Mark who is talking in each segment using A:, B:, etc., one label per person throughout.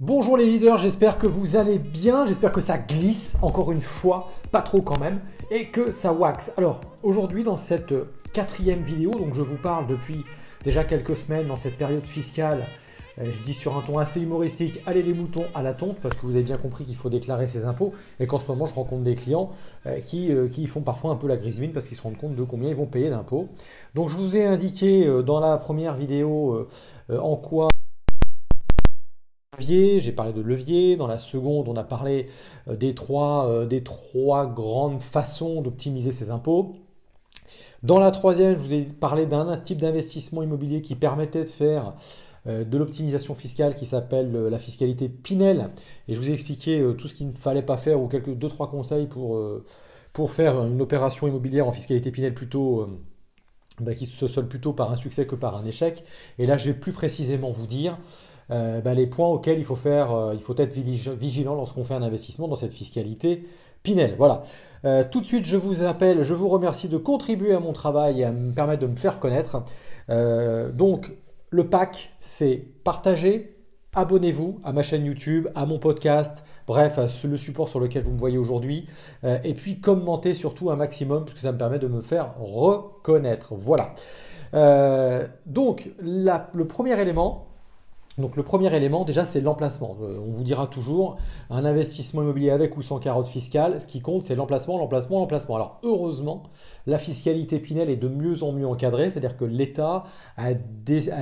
A: Bonjour les leaders, j'espère que vous allez bien, j'espère que ça glisse encore une fois, pas trop quand même, et que ça wax. Alors aujourd'hui dans cette quatrième vidéo, donc je vous parle depuis déjà quelques semaines dans cette période fiscale, je dis sur un ton assez humoristique, allez les moutons à la tonte, parce que vous avez bien compris qu'il faut déclarer ses impôts, et qu'en ce moment je rencontre des clients qui font parfois un peu la grise mine parce qu'ils se rendent compte de combien ils vont payer d'impôts. Donc je vous ai indiqué dans la première vidéo en quoi j'ai parlé de levier. Dans la seconde, on a parlé des trois grandes façons d'optimiser ses impôts. Dans la troisième, je vous ai parlé d'un type d'investissement immobilier qui permettait de faire de l'optimisation fiscale qui s'appelle la fiscalité Pinel. Et je vous ai expliqué tout ce qu'il ne fallait pas faire ou deux, trois conseils pour faire une opération immobilière en fiscalité Pinel plutôt qui se solde plutôt par un succès que par un échec. Et là, je vais plus précisément vous dire les points auxquels il faut être vigilant lorsqu'on fait un investissement dans cette fiscalité Pinel. Voilà. Tout de suite, je vous remercie de contribuer à mon travail et à me permettre de me faire connaître. Donc, le pack, c'est partager, abonnez-vous à ma chaîne YouTube, à mon podcast, bref, à le support sur lequel vous me voyez aujourd'hui. Et puis, commentez surtout un maximum, parce que ça me permet de me faire reconnaître. Voilà. Donc, le premier élément, déjà, c'est l'emplacement. On vous dira toujours, un investissement immobilier avec ou sans carotte fiscale, ce qui compte, c'est l'emplacement, l'emplacement, l'emplacement. Alors, heureusement, la fiscalité Pinel est de mieux en mieux encadrée, c'est-à-dire que l'État a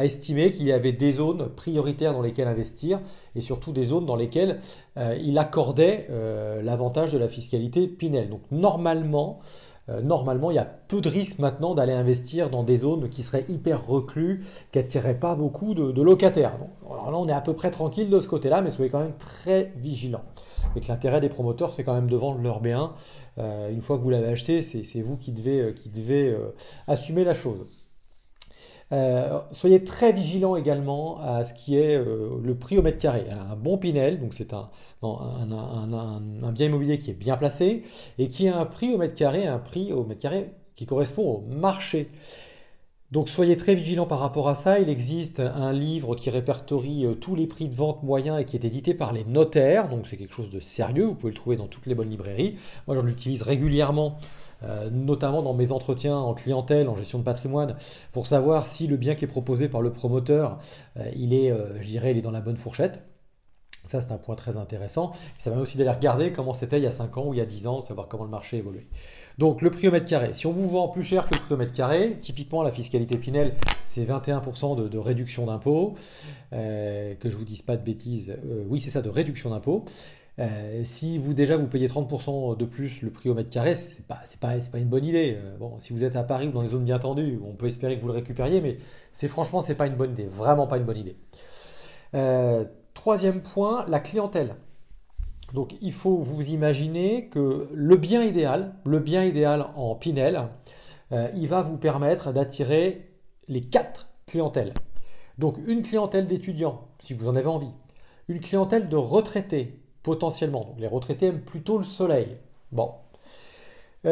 A: estimé qu'il y avait des zones prioritaires dans lesquelles investir et surtout des zones dans lesquelles il accordait l'avantage de la fiscalité Pinel. Donc, normalement, il y a peu de risques maintenant d'aller investir dans des zones qui seraient hyper reclus, qui n'attireraient pas beaucoup de locataires. Alors là, on est à peu près tranquille de ce côté-là, mais soyez quand même très vigilants. Et que l'intérêt des promoteurs, c'est quand même de vendre leur bien. Une fois que vous l'avez acheté, c'est vous qui devez assumer la chose. Soyez très vigilants également à ce qui est le prix au mètre carré. Alors, un bon Pinel, donc c'est un bien immobilier qui est bien placé et qui a un prix au mètre carré qui correspond au marché. Donc soyez très vigilants par rapport à ça. Il existe un livre qui répertorie tous les prix de vente moyens et qui est édité par les notaires. Donc c'est quelque chose de sérieux. Vous pouvez le trouver dans toutes les bonnes librairies. Moi, je l'utilise régulièrement, notamment dans mes entretiens en clientèle, en gestion de patrimoine, pour savoir si le bien qui est proposé par le promoteur, il est dans la bonne fourchette. Ça, c'est un point très intéressant. Ça permet aussi d'aller regarder comment c'était il y a 5 ans ou il y a 10 ans, savoir comment le marché évolue. Donc, le prix au mètre carré. Si on vous vend plus cher que le prix au mètre carré, typiquement la fiscalité Pinel, c'est 21% de réduction d'impôt. Que je ne vous dise pas de bêtises, oui, c'est ça, de réduction d'impôt. Si vous payez 30% de plus le prix au mètre carré, c'est pas une bonne idée. Bon, si vous êtes à Paris ou dans des zones bien tendues, on peut espérer que vous le récupériez, mais franchement, c'est pas une bonne idée. Vraiment pas une bonne idée. Troisième point, la clientèle. Donc il faut vous imaginer que le bien idéal en Pinel, il va vous permettre d'attirer les 4 clientèles. Donc une clientèle d'étudiants, si vous en avez envie. Une clientèle de retraités, potentiellement. Donc les retraités aiment plutôt le soleil. Bon.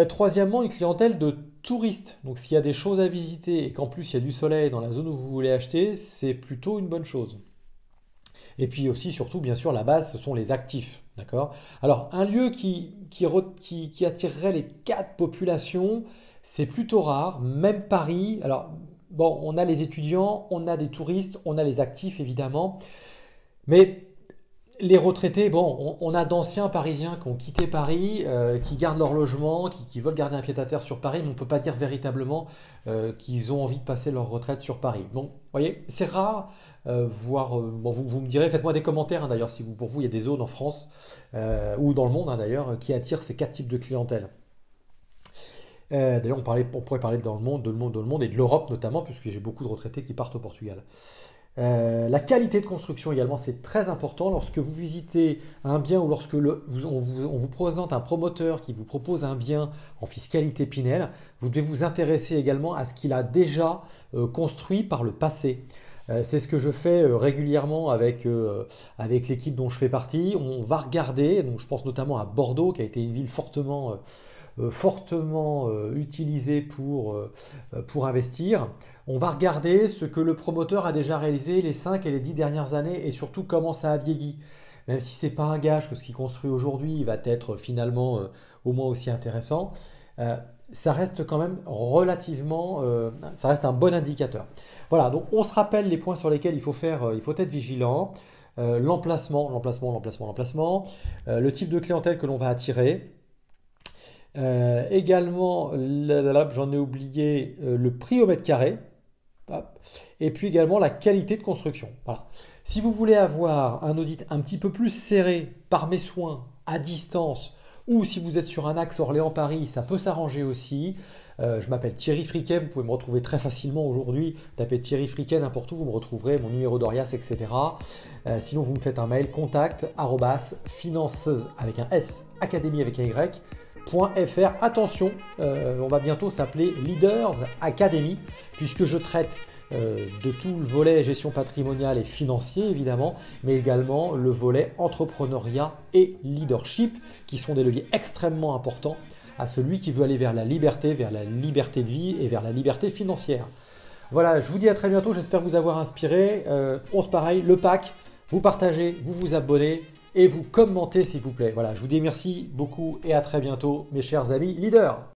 A: Troisièmement, une clientèle de touristes. Donc s'il y a des choses à visiter et qu'en plus il y a du soleil dans la zone où vous voulez acheter, c'est plutôt une bonne chose. Et puis aussi, surtout, bien sûr, la base, ce sont les actifs. D'accord? Alors, un lieu qui attirerait les 4 populations, c'est plutôt rare, même Paris. Alors, bon, on a les étudiants, on a des touristes, on a les actifs, évidemment. Mais les retraités, bon, on a d'anciens Parisiens qui ont quitté Paris, qui gardent leur logement, qui veulent garder un pied-à-terre sur Paris, mais on ne peut pas dire véritablement qu'ils ont envie de passer leur retraite sur Paris. Donc, vous voyez, c'est rare. Vous me direz, faites-moi des commentaires d'ailleurs, si pour vous il y a des zones en France ou dans le monde d'ailleurs qui attirent ces 4 types de clientèle. D'ailleurs, on pourrait parler dans le monde et de l'Europe notamment, puisque j'ai beaucoup de retraités qui partent au Portugal. La qualité de construction également, c'est très important. Lorsque vous visitez un bien ou lorsque on vous présente un promoteur qui vous propose un bien en fiscalité Pinel, vous devez vous intéresser également à ce qu'il a déjà construit par le passé. C'est ce que je fais régulièrement avec l'équipe dont je fais partie. On va regarder, donc je pense notamment à Bordeaux, qui a été une ville fortement fortement utilisé pour investir. On va regarder ce que le promoteur a déjà réalisé les 5 et les 10 dernières années et surtout comment ça a vieilli. Même si ce n'est pas un gage que ce qu'il construit aujourd'hui va être finalement au moins aussi intéressant, ça reste quand même relativement, ça reste un bon indicateur. Voilà, donc on se rappelle les points sur lesquels il faut être vigilant. L'emplacement, le type de clientèle que l'on va attirer. Également, j'en ai oublié, le prix au mètre carré. Hop. Et puis également la qualité de construction. Voilà. Si vous voulez avoir un audit un petit peu plus serré par mes soins, à distance, ou si vous êtes sur un axe Orléans-Paris, ça peut s'arranger aussi. Je m'appelle Thierry Friquet, vous pouvez me retrouver très facilement aujourd'hui. Tapez Thierry Friquet n'importe où, vous me retrouverez, mon numéro d'Orias, etc. Sinon, vous me faites un mail contact@financeuse avec un S, académie avec un Y. .fr. Attention, on va bientôt s'appeler Leaders Academy puisque je traite de tout le volet gestion patrimoniale et financier évidemment, mais également le volet entrepreneuriat et leadership qui sont des leviers extrêmement importants à celui qui veut aller vers la liberté de vie et vers la liberté financière. Voilà, je vous dis à très bientôt, j'espère vous avoir inspiré. On se pareil, le pack, vous partagez, vous vous abonnez et vous commentez s'il vous plaît. Voilà, je vous dis merci beaucoup et à très bientôt mes chers amis leaders.